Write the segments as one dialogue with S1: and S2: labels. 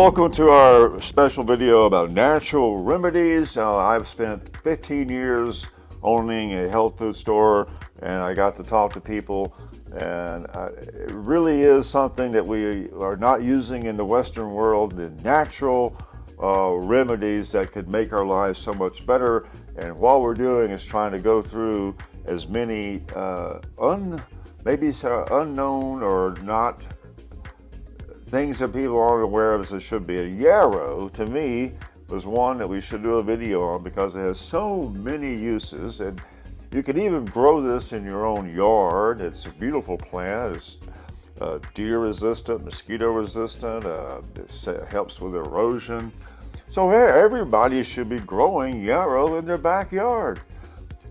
S1: welcome to our special video about natural remedies. I've spent 15 years owning a health food store, and I got to talk to people, and it really is something that we are not using in the Western world, the natural remedies that could make our lives so much better. And what we're doing is trying to go through as many maybe unknown or not things that people aren't aware of as it should be. Yarrow, to me, was one that we should do a video on because it has so many uses, and you can even grow this in your own yard. It's a beautiful plant. It's deer resistant, mosquito resistant. It helps with erosion. So everybody should be growing yarrow in their backyard.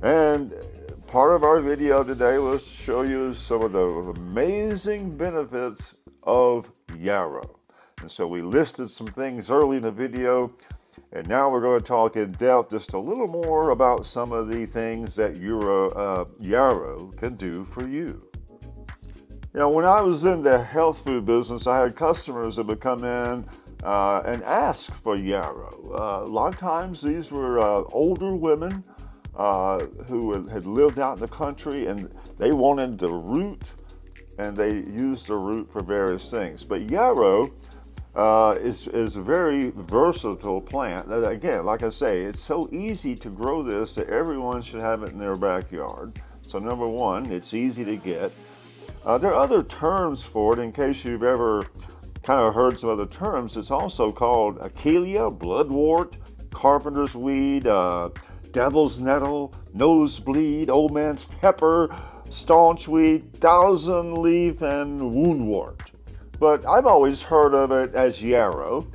S1: And part of our video today was to show you some of the amazing benefits of yarrow. And so we listed some things early in the video, and now we're going to talk in depth just a little more about some of the things that yarrow can do for you. You know, when I was in the health food business, I had customers that would come in and ask for yarrow. A lot of times these were older women who had lived out in the country, and they wanted the root, and they use the root for various things. But yarrow is a very versatile plant. Again, like I say, it's so easy to grow this that everyone should have it in their backyard. So number one, it's easy to get. There are other terms for it in case you've ever kind of heard some other terms. It's also called achillea, bloodwort, carpenter's weed, devil's nettle, nosebleed, old man's pepper, staunch weed, thousand leaf, and woundwort. But I've always heard of it as yarrow,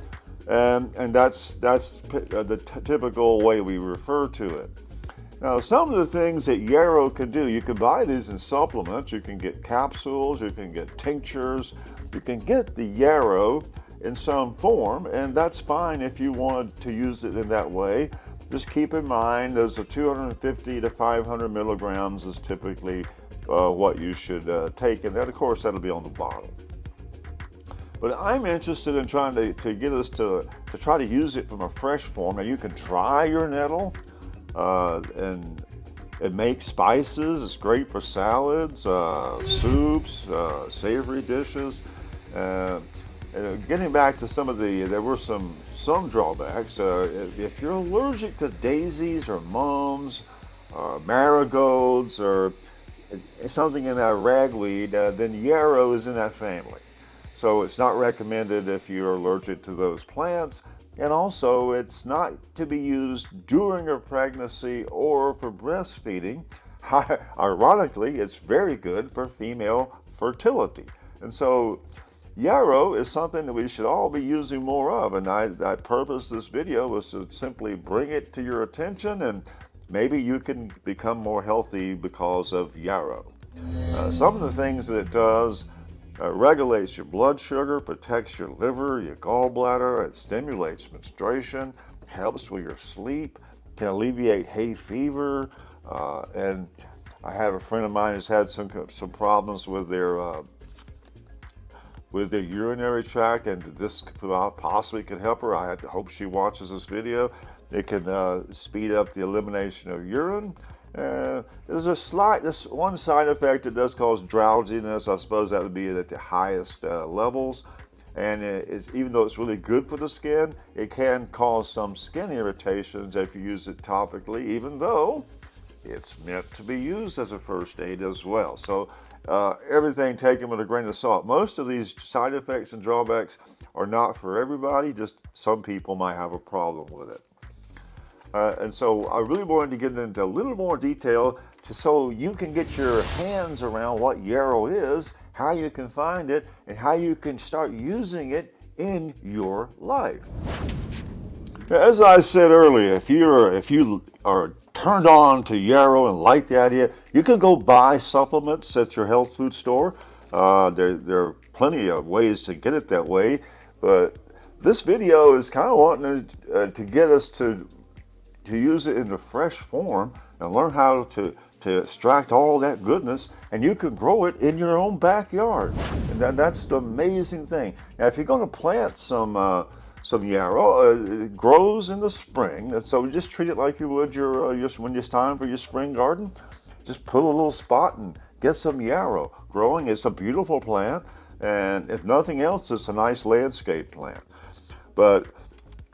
S1: and that's the typical way we refer to it. Now, some of the things that yarrow can do, you can buy these in supplements. You can get capsules, you can get tinctures, you can get the yarrow in some form, and that's fine if you wanted to use it in that way. Just keep in mind there's a 250 to 500 milligrams is typically what you should take, and then of course that'll be on the bottle. But I'm interested in trying to get us to try to use it from a fresh form. Now you can dry your nettle and make spices. It's great for salads, soups, savory dishes. Getting back to some of there were some drawbacks. If you're allergic to daisies or mums, marigolds, or something in that ragweed, then yarrow is in that family. So it's not recommended if you're allergic to those plants. And also, it's not to be used during a pregnancy or for breastfeeding. Ironically, it's very good for female fertility. And so yarrow is something that we should all be using more of, and I purpose this video was to simply bring it to your attention, and maybe you can become more healthy because of yarrow. Some of the things that it does, regulates your blood sugar, protects your liver, your gallbladder, it stimulates menstruation, helps with your sleep, can alleviate hay fever, and I have a friend of mine who's had some problems with their urinary tract, and this possibly could help her. I hope she watches this video. It can speed up the elimination of urine. There's this one side effect. It does cause drowsiness. I suppose that would be at the highest levels. And even though it's really good for the skin, it can cause some skin irritations if you use it topically, even though it's meant to be used as a first aid as well. So everything taken with a grain of salt. Most of these side effects and drawbacks are not for everybody, just some people might have a problem with it. And so I really wanted to get into a little more detail so you can get your hands around what yarrow is, how you can find it, and how you can start using it in your life. As I said earlier, if you are turned on to yarrow and like the idea, you can go buy supplements at your health food store. There are plenty of ways to get it that way, but this video is kind of wanting to get us to use it in the fresh form and learn how to extract all that goodness, and you can grow it in your own backyard. And that's the amazing thing. Now, if you're going to plant some some yarrow. It grows in the spring, and so just treat it like you would your when it's time for your spring garden. Just put a little spot and get some yarrow growing. It's a beautiful plant, and if nothing else, it's a nice landscape plant. But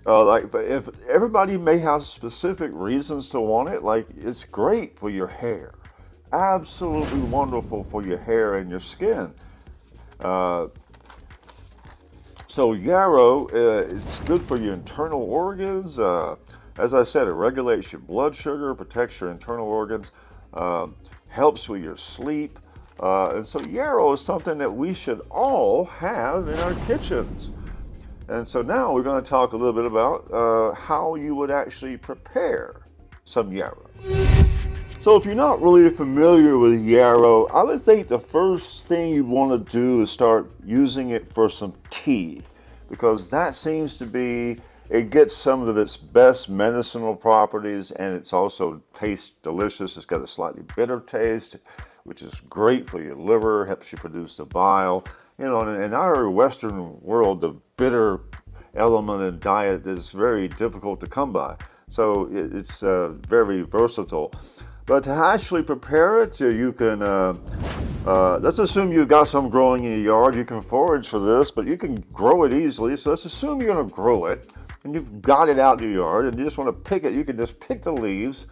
S1: like, if everybody may have specific reasons to want it, like it's great for your hair, absolutely wonderful for your hair and your skin. So yarrow, it's good for your internal organs. As I said, it regulates your blood sugar, protects your internal organs, helps with your sleep. And so yarrow is something that we should all have in our kitchens. And so now we're going to talk a little bit about how you would actually prepare some yarrow. So if you're not really familiar with yarrow, I would think the first thing you want to do is start using it for some tea, because that seems to be, it gets some of its best medicinal properties, and it's also tastes delicious. It's got a slightly bitter taste, which is great for your liver, helps you produce the bile. You know, in our Western world, the bitter element in diet is very difficult to come by. So it's very versatile. But to actually prepare it, you can, let's assume you've got some growing in your yard. You can forage for this, but you can grow it easily. So let's assume you're going to grow it, and you've got it out in your yard, and you just want to pick it. You can just pick the leaves,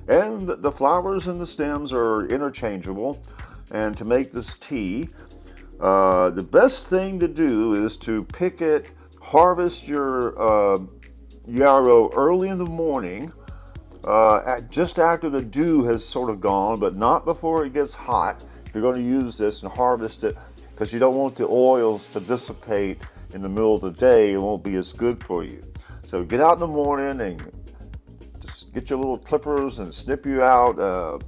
S1: and the flowers and the stems are interchangeable. And to make this tea, the best thing to do is to pick it, harvest your yarrow early in the morning, just after the dew has sort of gone, but not before it gets hot. If you're going to use this and harvest it, because you don't want the oils to dissipate in the middle of the day, it won't be as good for you. So get out in the morning and just get your little clippers and snip you out a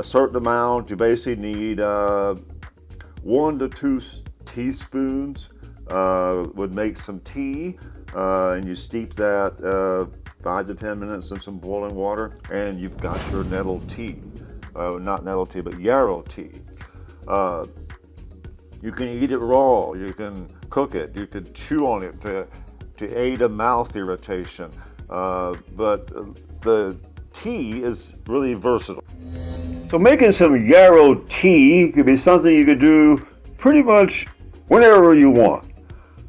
S1: certain amount. You basically need 1 to 2 teaspoons would make some tea, and you steep that 5 to 10 minutes in some boiling water, and you've got your nettle tea. Not nettle tea, but yarrow tea. You can eat it raw, you can cook it, you can chew on it to aid a mouth irritation. But the tea is really versatile. So making some yarrow tea could be something you could do pretty much whenever you want.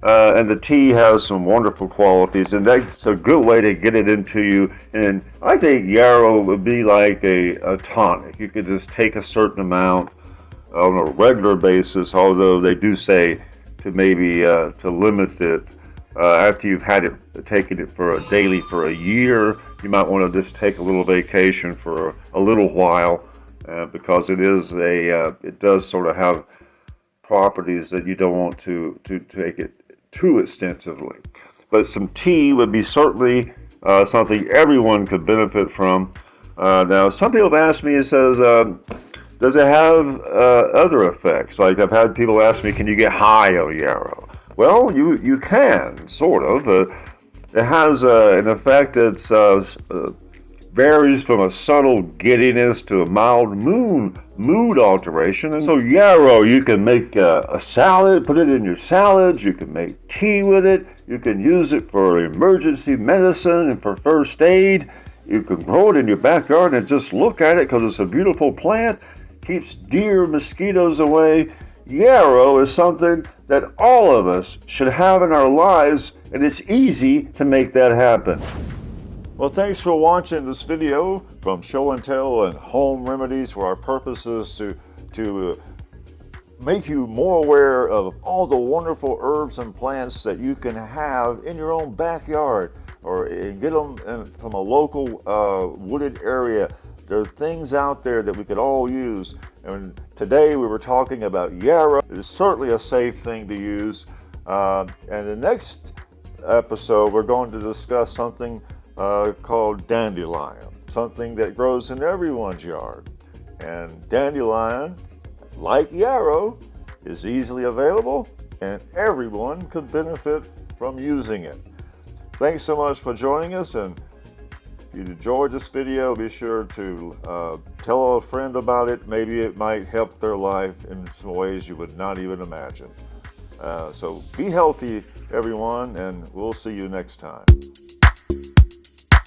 S1: And the tea has some wonderful qualities, and that's a good way to get it into you. And I think yarrow would be like a tonic. You could just take a certain amount on a regular basis, although they do say to maybe to limit it after you've had it, taken it for daily for a year. You might want to just take a little vacation for a little while, because it does sort of have properties that you don't want to take it too extensively. But some tea would be certainly something everyone could benefit from. Now, some people have asked me, it says, does it have other effects? Like, I've had people ask me, can you get high on yarrow? Well, you can, sort of. It has an effect that's varies from a subtle giddiness to a mild mood alteration. And so yarrow, you can make a salad, put it in your salads, you can make tea with it, you can use it for emergency medicine and for first aid. You can grow it in your backyard and just look at it because it's a beautiful plant, keeps deer, mosquitoes away. Yarrow is something that all of us should have in our lives, and it's easy to make that happen. Well, thanks for watching this video from Show and Tell and Home Remedies, where our purpose is to make you more aware of all the wonderful herbs and plants that you can have in your own backyard, or get them from a local wooded area. There are things out there that we could all use. And today we were talking about yarrow. It is certainly a safe thing to use. And the next episode, we're going to discuss something called dandelion, something that grows in everyone's yard. And dandelion, like yarrow, is easily available, and everyone could benefit from using it. Thanks so much for joining us, and if you enjoyed this video, be sure to tell a friend about it. Maybe it might help their life in some ways you would not even imagine. So be healthy, everyone, and we'll see you next time.